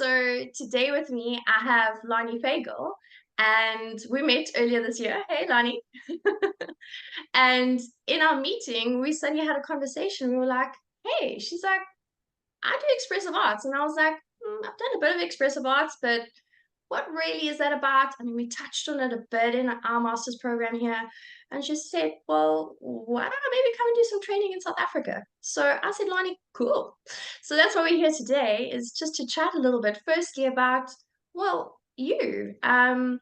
So today with me, I have Loni Fagel, and we met earlier this year. Hey, Loni. And in our meeting, we suddenly had a conversation. We were like, hey, she's like, I do expressive arts. And I was like, I've done a bit of expressive arts, but what really is that about? I mean, we touched on it a bit in our master's program here. And she said, well, why don't I maybe come and do some training in South Africa? So I said, Lani, cool. So that's why we're here today, is just to chat a little bit, firstly about, well, you. Yeah,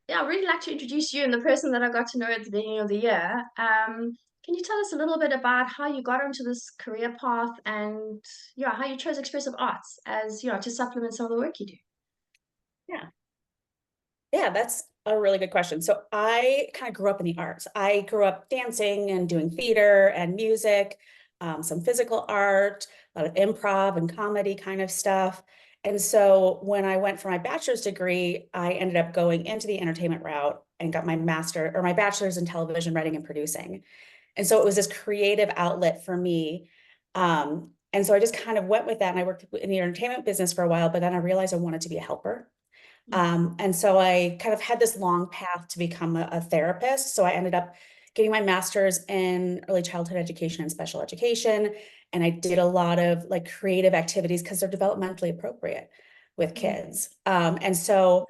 I'd really like to introduce you and the person that I got to know at the beginning of the year. Can you tell us a little bit about how you got onto this career path and yeah, how you chose expressive arts as to supplement some of the work you do? Yeah. Yeah, that's a really good question. So I kind of grew up in the arts. I grew up dancing and doing theater and music, some physical art, a lot of improv and comedy kind of stuff. And so when I went for my bachelor's degree, I ended up going into the entertainment route and got my bachelor's in television writing and producing. And so it was this creative outlet for me. And so I just kind of went with that, and I worked in the entertainment business for a while, but then I realized I wanted to be a helper. And so I kind of had this long path to become a therapist. So I ended up getting my master's in early childhood education and special education. And I did a lot of like creative activities because they're developmentally appropriate with kids. And so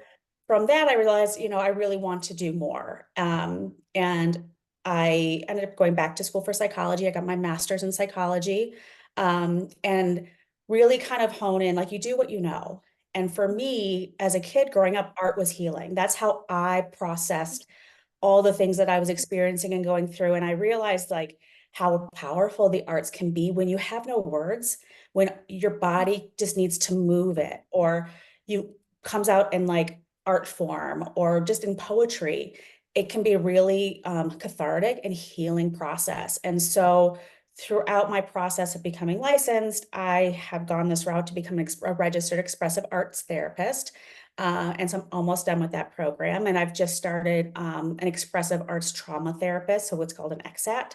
from that, I realized, I really want to do more. And I ended up going back to school for psychology. I got my master's in psychology, and really kind of hone in, like, you do what you know. And for me, as a kid growing up, art was healing. That's how I processed all the things that I was experiencing and going through. And I realized like how powerful the arts can be when you have no words, when your body just needs to move it, or you comes out in like art form or just in poetry. It can be a really cathartic and healing process. And so throughout my process of becoming licensed, I have gone this route to become a registered expressive arts therapist. And so I'm almost done with that program. And I've just started an expressive arts trauma therapist, so what's called an EXAT,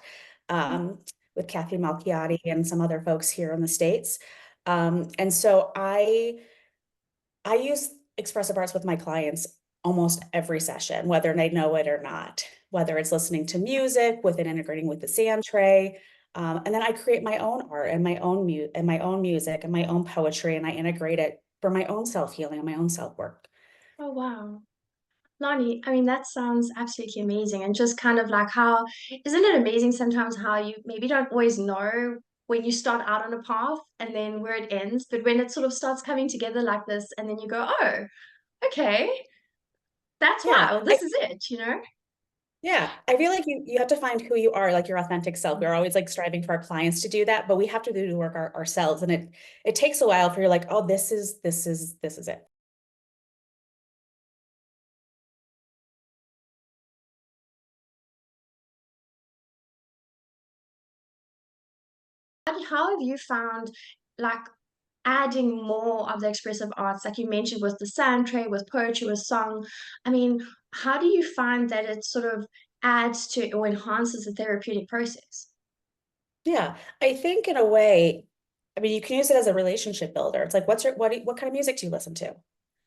with Kathy Malchiati and some other folks here in the States. And so I use expressive arts with my clients almost every session, whether they know it or not, whether it's listening to music, with it integrating with the sand tray. And then I create my own art and my own music and my own poetry, and I integrate it for my own self-healing and my own self-work. Oh, wow. Lonnie, I mean, that sounds absolutely amazing. And just kind of like how, isn't it amazing sometimes how you maybe don't always know when you start out on a path and then where it ends, but when it sort of starts coming together like this, and then you go, oh, okay, that's Yeah, wild. This is it? I feel like you have to find who you are, like your authentic self. We're always like striving for our clients to do that, but we have to do the work ourselves. And it takes a while for you're like, oh, this is it. How have you found like adding more of the expressive arts, like you mentioned, with the sand tray, with poetry, with song? I mean, how do you find that it sort of adds to or enhances the therapeutic process? Yeah, I think in a way, I mean, you can use it as a relationship builder. It's like, what kind of music do you listen to?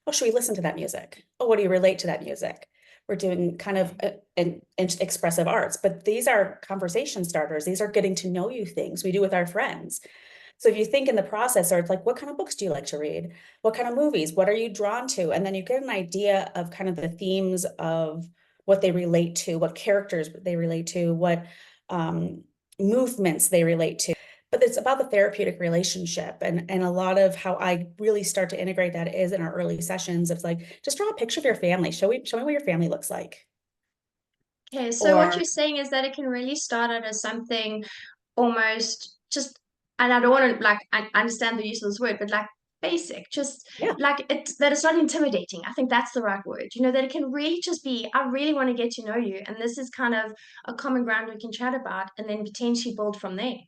Oh, should we listen to that music? Oh, what do you relate to that music? We're doing kind of an expressive arts, but these are conversation starters. These are getting to know you things we do with our friends. So if you think in the process, or it's like, what kind of books do you like to read? What kind of movies? What are you drawn to? And then you get an idea of kind of the themes of what they relate to, what characters they relate to, what um, movements they relate to. But it's about the therapeutic relationship. And a lot of how I really start to integrate that is in our early sessions. It's like, just draw a picture of your family. Show me what your family looks like. Okay, so what Or you're saying is that it can really start out as something almost just, and I don't want to like, I understand the use of this word, but like basic, just yeah, like it, that it's not intimidating. I think that's the right word. That it can really just be, I really want to get to know you. And this is kind of a common ground we can chat about and then potentially build from there.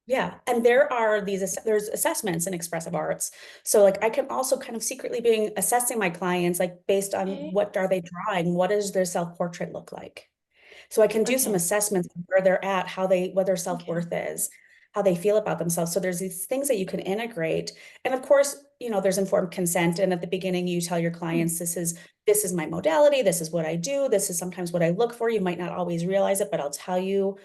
yeah. And there's assessments in expressive arts. So like I can also kind of secretly being assessing my clients, like based on Okay. what are they drawing? What does their self-portrait look like? So I can do some Okay. assessments of where they're at, what their Okay. self-worth is. how they feel about themselves. So there's these things that you can integrate. And of course, there's informed consent. And at the beginning, you tell your clients, this is my modality, this is what I do, this is sometimes what I look for. You might not always realize it, but I'll tell you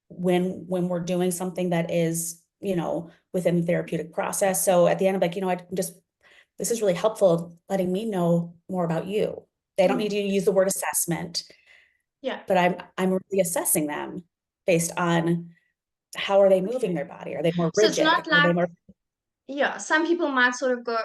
when we're doing something that is, within the therapeutic process. So at the end, I'm like, this is really helpful letting me know more about you. They don't need you to use the word assessment, Yeah. but I'm really assessing them based on how are they moving their body? Are they more So it's rigid? not Are they like, more, yeah, some people might sort of go,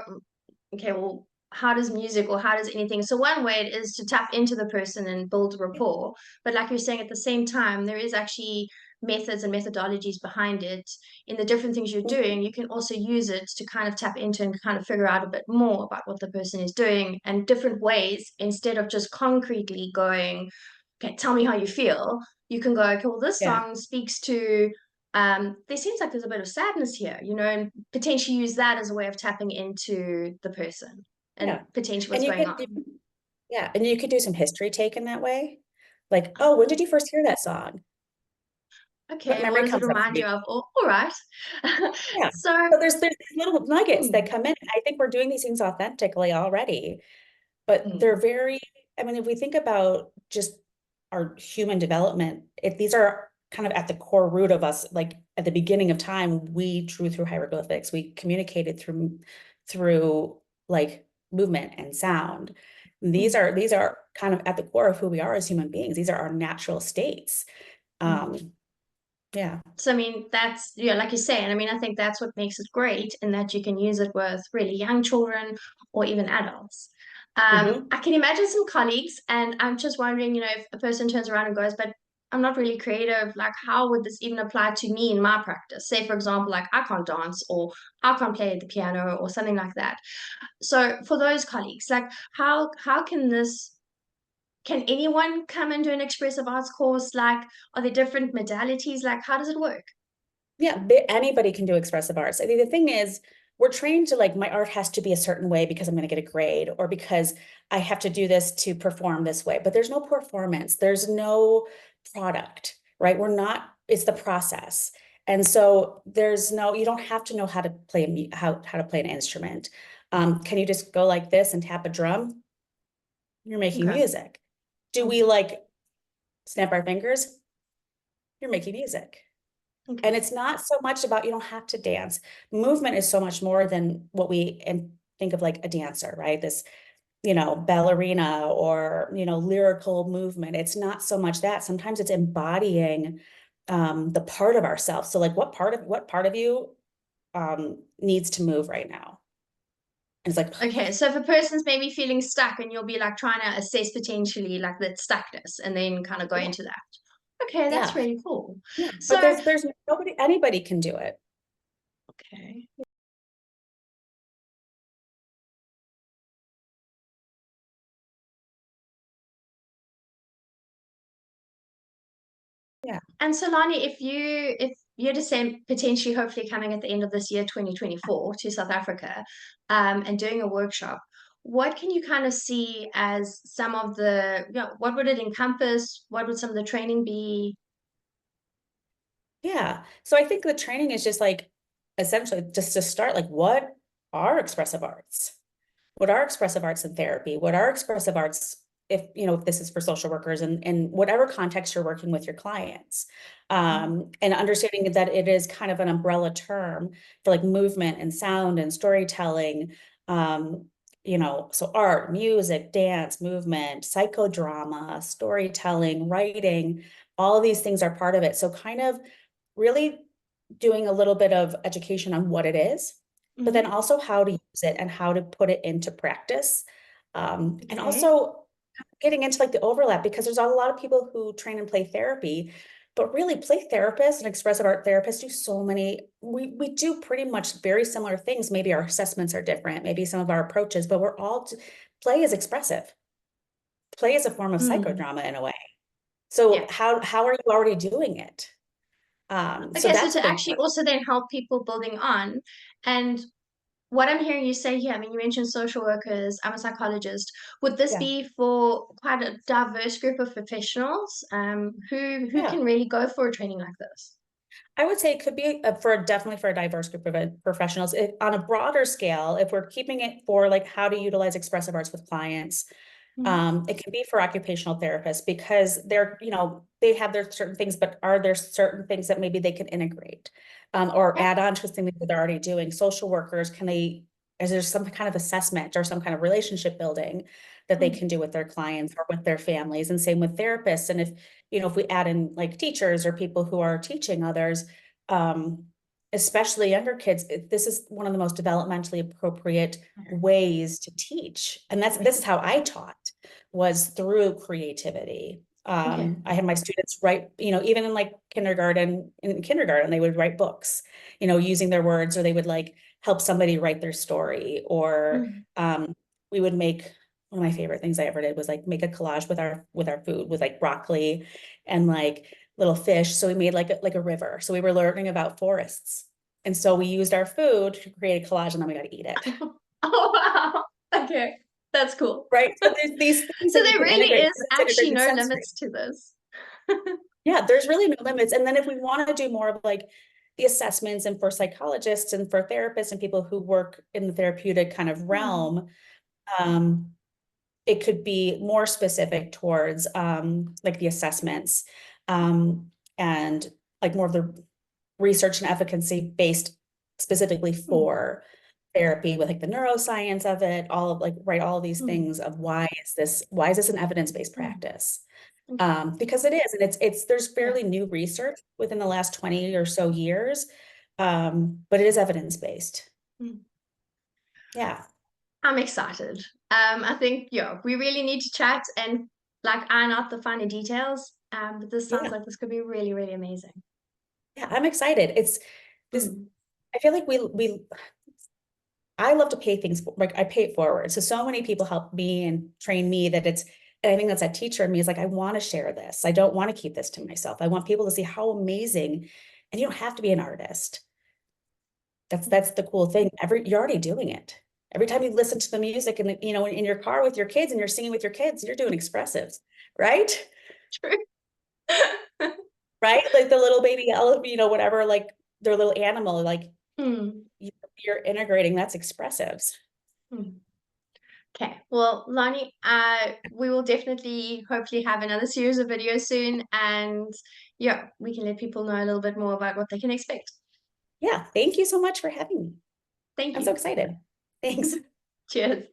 okay, well, how does music or how does anything? So one way it is to tap into the person and build rapport. But like you're saying, at the same time, there is actually methods and methodologies behind it in the different things you're doing. You can also use it to kind of tap into and kind of figure out a bit more about what the person is doing and different ways instead of just concretely going, okay, tell me how you feel. You can go, okay, well, this yeah, song speaks to there seems like there's a bit of sadness here, and potentially use that as a way of tapping into the person and yeah. potentially And what's going on. yeah, and you could do some history taken that way. Like, oh, when did you first hear that song? What Okay, what memory does it comes up for remind you? you of? All right. Yeah. So, So there's these little nuggets that hmm, come in. I think we're doing these things authentically already, but they're hmm, very, I mean, if we think about just our human development, these are kind of at the core root of us. Like at the beginning of time, we drew through hieroglyphics. We communicated through like movement and sound. hmm, These are kind of at the core of who we are as human beings. These are our natural states. hmm. Yeah. So, I mean, that's, yeah, like you're saying, I mean, I think that's what makes it great in that you can use it with really young children or even adults. Hmm. I can imagine some colleagues, and I'm just wondering, if a person turns around and goes, but I'm not really creative, like, how would this even apply to me in my practice? Say, for example, like, I can't dance or I can't play the piano or something like that. So, for those colleagues, like, how can anyone come and do an expressive arts course? Like, are there different modalities? Like, how does it work? Yeah, anybody can do expressive arts. I mean, the thing is, we're trained to like, my art has to be a certain way because I'm going to get a grade or because I have to do this to perform this way. But there's no performance, there's no product, right? It's the process. And so you don't have to know how to play how to play an instrument. Can you just go like this and tap a drum? You're making Okay. music. Do we like snap our fingers? You're making music. And Okay. it's not so much about you don't have to dance. Movement is so much more than what we and think of like a dancer, right? This, ballerina or, lyrical movement. It's not so much that. Sometimes it's embodying the part of ourselves. So like what part of you needs to move right now? And it's like, Okay, so if a person's maybe feeling stuck and you'll be like trying to assess potentially like that stuckness and then kind of go yeah, into that. Okay, that's yeah, really cool. yeah. But So, there's anybody can do it. okay. Yeah. And so Lani, if you're to say potentially hopefully coming at the end of this year, 2024, to South Africa, and doing a workshop, what can you kind of see as some of what would it encompass? What would some of the training be? Yeah. So I think the training is just like essentially just to start, like, what are expressive arts? What are expressive arts in therapy? What are expressive arts if this is for social workers and in whatever context you're working with your clients? And understanding that it is kind of an umbrella term for like movement and sound and storytelling. So art, music, dance, movement, psychodrama, storytelling, writing, all these things are part of it. So kind of really doing a little bit of education on what it is, but then Mm-hmm. also how to use it and how to put it into practice. And Okay. also getting into like the overlap because there's a lot of people who train and play therapy, but really play therapists and expressive art therapists do so many, we do pretty much very similar things. Maybe our assessments are different, maybe some of our approaches, but play is expressive. Play is a form of Mm. psychodrama in a way. So Yeah. how are you already doing it? So Okay, so that's a to big actually part. also then help people building on, and what I'm hearing you say here, I mean, you mentioned social workers, I'm a psychologist. Would this Yeah. be for quite a diverse group of professionals who Yeah. can really go for a training like this? I would say it could be for definitely for a diverse group of professionals. On a broader scale, if we're keeping it for like how to utilize expressive arts with clients, Mm. it can be for occupational therapists because they're, they have their certain things, but are there certain things that maybe they can integrate or Yeah. add on to things that they're already doing? Social workers, is there some kind of assessment or some kind of relationship building that they Mm. can do with their clients or with their families? And same with therapists. And if we add in like teachers or people who are teaching others, um, especially younger kids, this is one of the most developmentally appropriate ways to teach. And this is how I taught, was through creativity. Okay. I had my students write, even in like in kindergarten, they would write books, using their words, or they would like help somebody write their story, or Mm. we would make one of my favorite things I ever did was like make a collage with our food with like broccoli and like little fish. So we made like a river. So we were learning about forests. And so we used our food to create a collage and then we got to eat it. Oh, wow. Okay. That's cool. Right. So there's these things So that you there can really integrate. is It's actually integrated no sensory. limits to this. Yeah, there's really no limits. And then if we want to do more of like the assessments and for psychologists and for therapists and people who work in the therapeutic kind of Mm. realm, um, it could be more specific towards like the assessments and like more of the research and efficacy based specifically Mm. for therapy with like the neuroscience of it, all of like, right, all of these Mm. things of why is this an evidence-based Mm. practice? Okay. Because it is, and there's Yeah. fairly new research within the last 20 or so years, but it is evidence-based. Mm. Yeah. I'm excited. I think, yeah, we really need to chat and like iron out the finer details. But this sounds Yeah. like this could be really, really amazing. Yeah. I'm excited. It's this, Mm. I feel like I love to pay things, like I pay it forward. So many people help me and train me and I think that's that teacher in me is like, I want to share this. I don't want to keep this to myself. I want people to see how amazing, and you don't have to be an artist. That's the cool thing. You're already doing it. Every time you listen to the music and in your car with your kids and you're singing with your kids, you're doing expressives, right? True. Right? Like the little baby elephant, whatever, like their little animal, like Mm. you're integrating, that's expressives. Mm. Okay. Well, Lani, we will definitely hopefully have another series of videos soon, and yeah, we can let people know a little bit more about what they can expect. Yeah. Thank you so much for having me. Thank I'm so you. excited. Thanks. Cheers.